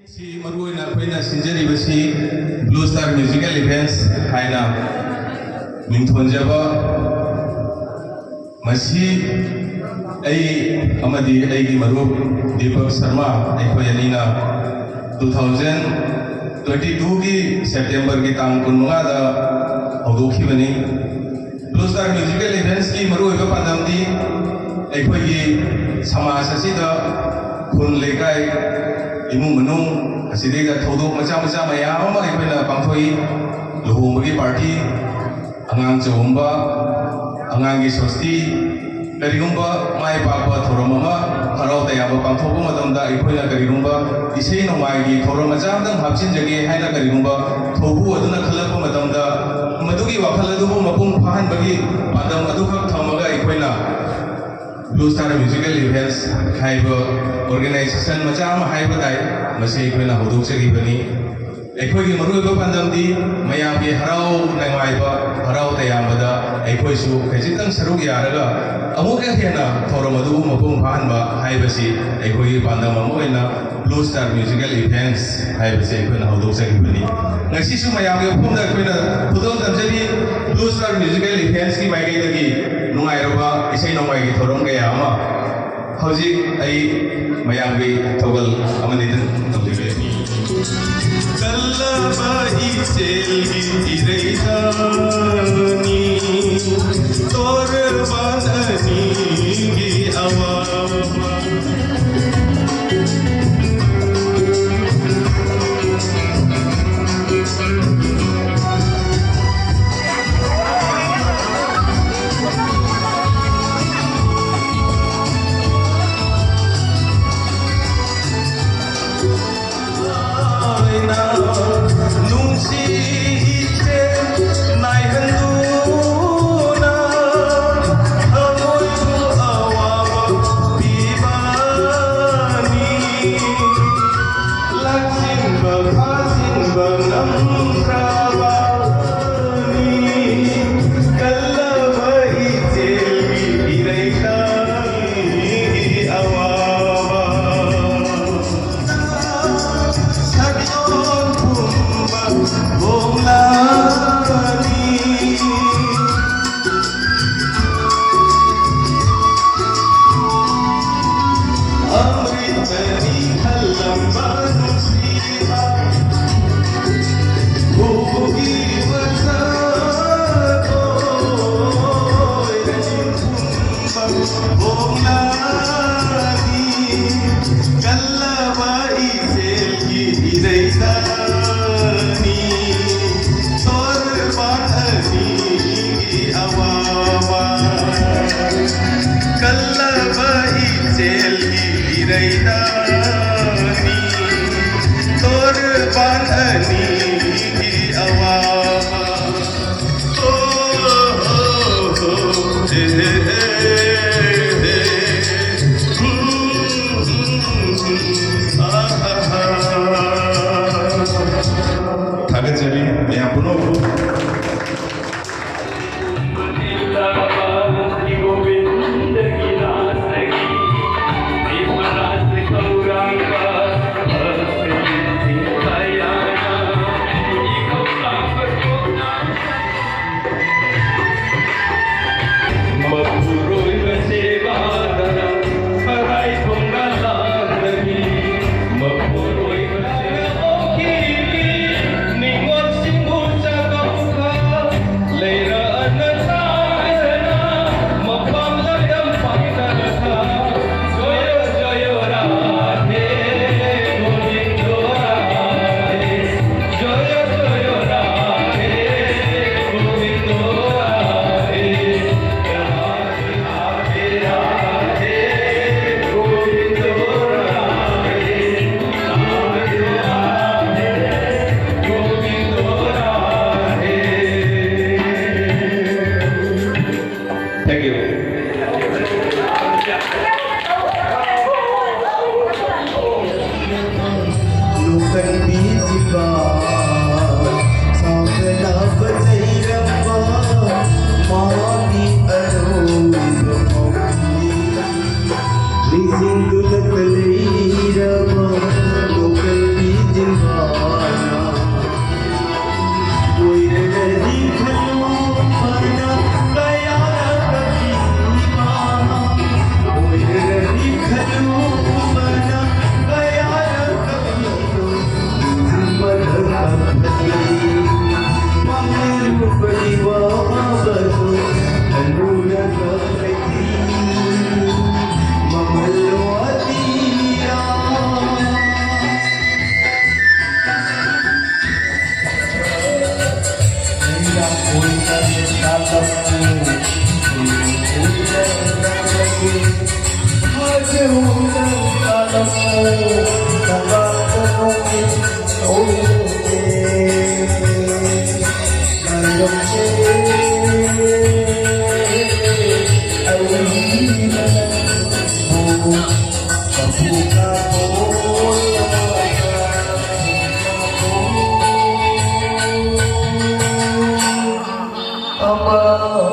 Si marui na koi na sinjari basi Blue Star Musical Events hai na mingthon jaba masi ai amadi ai gi marup Deepak Sharma ai koi ani na 2022 ki September ki tang 15 da haudoki bani Blue Star Musical Events ki marui ba pandam di ai koi gi samaj asida khun lekai imung manung asidega thodok macha macha mayam ama aikoina pangthoi luhongbagi party angang chomba angangi sosti karigumba mai papa thorom ama harau tayaba pangthokba matamda aikoina karigumba isei nomai gi thorom macha dang hapchin jage haina karigumba thobu aduna khalakpa matamda madugi wakhal adubu mapung phahan bagi padam adu khak thamaga aikoina Blue Star Musical Events haiba organization macha ama haiba dai masi aikoina hodok sagi bani aikoigi maruiba pandamdi mayamgi harau nangaiba harau tayambada aikoisu khajitang saruk yaraga amuka hena thorom adu mapung phanba haibasi aikoigi pandam amoina Blue Star Musical Events haibasi aikoina hodok sagi bani ngasi su mayamgi phumda aikoina khudong tamjari Blue Star Musical Events ki maigai dagi nungairaba isai nongmai gi thorom kaya ama hojik ai mayamgi thogal amani tamlibe kallaba iselgi ireitani tor banani gi awama Apa